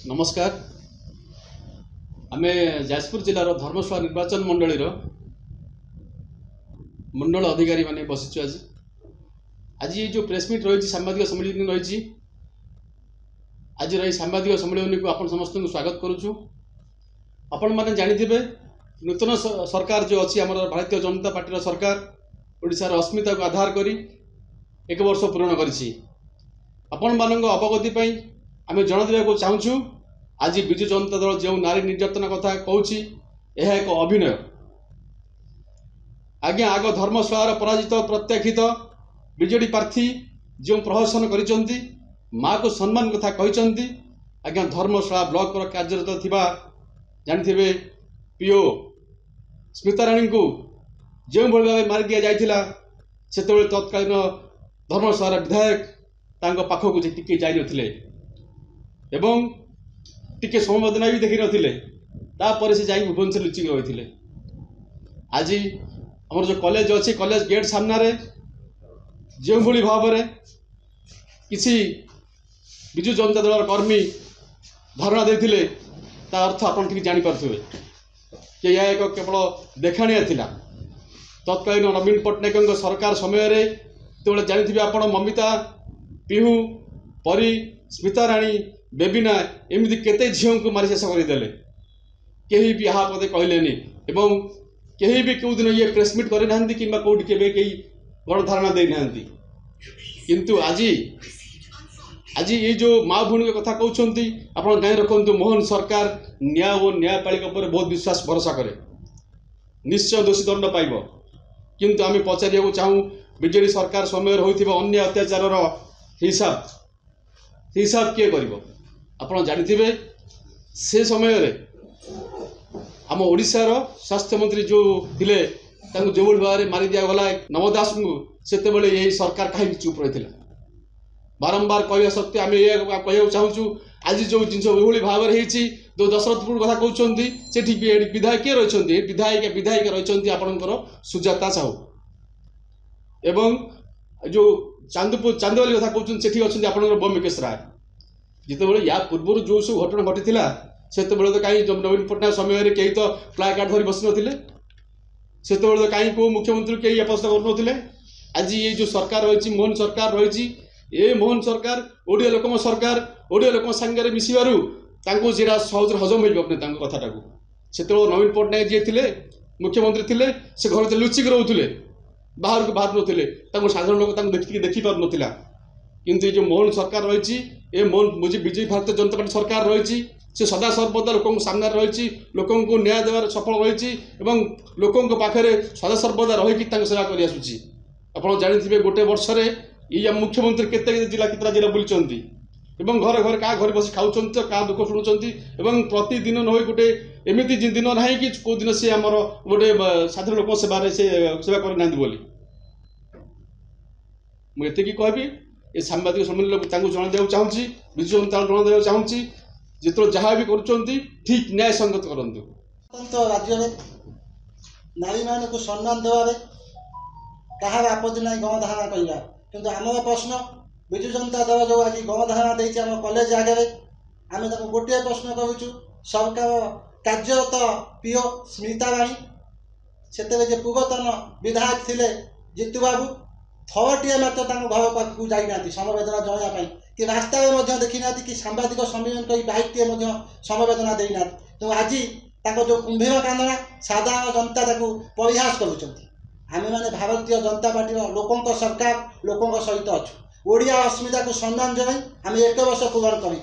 नमस्कार। आमे जाजपुर जिलार धर्मशाला निर्वाचन मंडली मंडल अधिकारी माने बसिचु। आज ये जो प्रेस मीट रही सांबादिक सम्मेलन रही आज रही सांबादिक सम्मेलन को आपण समस्त स्वागत करुचु। आपण माने जानिथिबे नूतन सरकार जो अच्छी आम भारतीय जनता पार्टी सरकार ओडिशार अस्मिता को आधार करी 1 वर्ष पूर्ण करिछि। आपण मानक अवगति आम जन देवा चाहूँ आज विजु जनता दल जो नारी निर्यातना कथा कहूँ यह एक अभिनय। आज्ञा आग धर्मशाला पराजित प्रत्याखित बीजेडी प्रार्थी जो प्रहसन करिसेंती माँ को सम्मान कथा कहते आज्ञा धर्मशाला ब्लॉक पर कार्यरत थिबा जानिथिबे पीओ स्मिता राणी को जो भाव मारी दि जाइथिला सेतेबेले तत्कालीन धर्मशाला विधायक तांको पाखक टिके जाई नथिले एवं टिके समवेदना भी देखी नथिले तापर से जाई भुवनेश्वर लुचिक रही। आज आमर जो कॉलेज अच्छी कॉलेज गेट सामने जो भली भाव में किसी विजु जनता दल कर्मी धारणा देते ता अर्थ आप जानीपे कि यह एक केवल देखाणिया थिला। तत्कालीन नवीन पट्टनायक सरकार समय जो जानी आप ममिता पिहू परी स्मिता राणी बेबिना एमती केते झील को मारी शेष करदे कहीं भी यहाँ पदे कहलेनि एवं कहीं भी क्यों दिन ये प्रेसमिट करना कि कौटी के गणधारणा देना किंतु आज आज ये जो माँ भूणी कथा कहते आप गाँव रखु मोहन सरकार न्याय और न्यायपालिका पर बहुत विश्वास भरोसा करे निश्चय दोषी दंड पाइब। किंतु आम पचार चाहूँ बीजेडी सरकार समय होता अन्य अत्याचार हिसाब किए कर आप जानिथिबे से समय आम ओडिशार स्वास्थ्य मंत्री जो थिले जो भाव में मारी दिया गला नव दास को सेतेबेले यही सरकार कहीं चुप रही बारंबार कहवा सत्वे आम कह चाहूँ आज जो जिन भाव में जो दशरथपुर कथा कहते से विधायक किए रही विधायिका रही आपंकर सुजाता साहू एवं जो चांदपुर चांदवाली कथा कहते से अच्छे आपंकर बमिकेश राय जितेबाला या पूर्व जो सब घटना घटी से तो कहीं नवीन पट्टनायक समय कहीं तो फ्लाई कार्ड धरी बस नथिले से तो कहीं को मुख्यमंत्री कहीं अपस्त कर आज ये जो सरकार रही मोहन सरकार रही ये मोहन सरकार ओडिया लोक सरकार ओडिया लोक सागर मिसबारू सीटा सहज हजम हो कथाटा से नवीन पट्टनायक जी थे मुख्यमंत्री थे से घर लुचिक रोते बाहर को बाहर नथिले साधारण लोक देखी पार नाला किंतु जो मोहन सरकार रही ये मोहन विजय भारतीय जनता पार्टी सरकार रही से सदा सर्वदा लोक सामने रही लोक न्याय देवार सफल रही लोकों पाखे सदा सर्वदा रही सेवा कर आसूची। आप जानी गोटे वर्ष ये मुख्यमंत्री केते जिला कितना जिला बुलूँ एवं घर घर क्या घर बस खाऊँ क्या दुख शुणुंट प्रतिदिन न गोटे एमती दिन ना कि कौ दिन सी आमर गोटे साधारण लोक सेवा सेवा करना बोली मुझे कहबी ये सांबादिक सम्मेलन जन देवा चाहूँगी विजु जनता जन देवा चाहूँगी जो जहाँ भी कर ठीक न्याय संगत करूँ राज्य में नारी मान को सम्मान देवे कहार आपत्ति ना गणधारणा करवा किंतु आम प्रश्न विजु जनता दल जो आज गणधारणा देती आम कॉलेज आगे आम गोटे प्रश्न करूँ सरकार कार्यरत पीओ स्मिता राणी से पूर्वतन विधायक थे जितु बाबू थरटिए मात्र घर पाक जाना समवेदना जनाई कि रास्ता में देखी ना कि सांबादिक सम्मेलन कही बाइकटे समवेदना देना तो आज जो कुंभीर कांदना साधारण जनता परिहास करें मैंने भारतीय जनता पार्टी लोकों सरकार लोकों सहित अच्छु ओडिया अस्मिता को सम्मान जनाई आम 1 वर्ष पूर्ण करूँ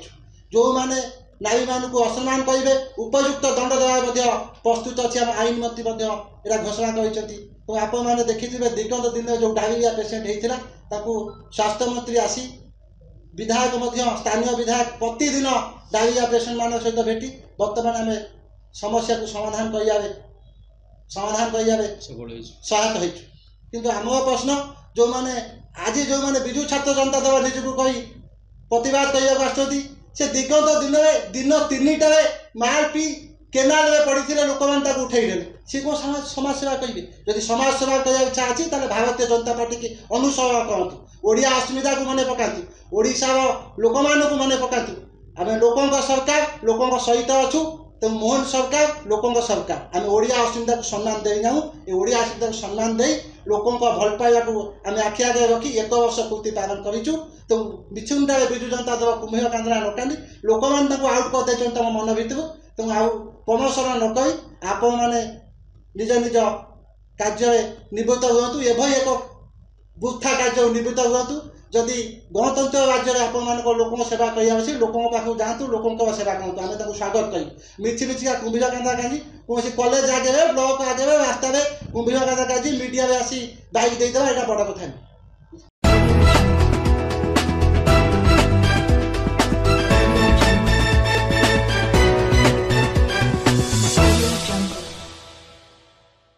जो मैंने नारी मान को असम्मान करेंगे उपयुक्त दंड देवा प्रस्तुत अच्छी आम आईन मंत्री यहाँ घोषणा कर तो आप मैंने देखिए दिगंत दिन जो डायरिया पेसेंट होता स्वास्थ्य मंत्री आसी विधायक स्थानीय विधायक प्रतिदिन डायरिया पेसेंट मान सहित भेटी बर्तमान आम समस्या को समाधान कर सहायता हो आम प्रश्न जो मैंने आज जो मैंने विजु छात्र जनता दल निजक कही प्रतिवाद करने से दिगंत दिन 3टारे मार पी केनाल में पड़ी लोक मैंने उठेदेले सी कौन समाज सेवा करेंगे जदि समाज सेवा करने इच्छा अच्छी भारतीय जनता पार्टी की अनुसरण करतु ओडिया अस्मिता को मन पकातु ओडिशार लोक मान मन पकातु आम लोकों सरकार लोकों सहित अच्छु तो मोहन सरकार लोकों सरकार आम ओडिया अस्मिता को सम्मान दे जाऊँ ये ओडिया अस्मिता को सम्मान दे लोकों भल पाइबा आम आखि आगे रखी 1 वर्ष पूर्ति पालन करूँ तो बिछुंडा विजु जनता दल कुम्भीर कांदरा नकानी लोक मैंने आउट करदे तुम मन भितर तुम आउ प्रमोशन न कही आपण मैंने निज निज कार्य निवृत्त हूँ एभली एक वृथा कार्य निवृत्त हूँ जदि गणतंत्र राज्य में आपण मान लोक सेवा कही लोकों पाखक जातु लोकों सेवा करूँ आम स्वागत करी मिछि मिछिका कुम्भीर कांदा कहीं कौन कॉलेज आगे ब्लॉक आगे रास्ता कुम्भीर कांदा कहीं मीडिया आसी बाइक देदेवा यहाँ बड़ कथा नहीं।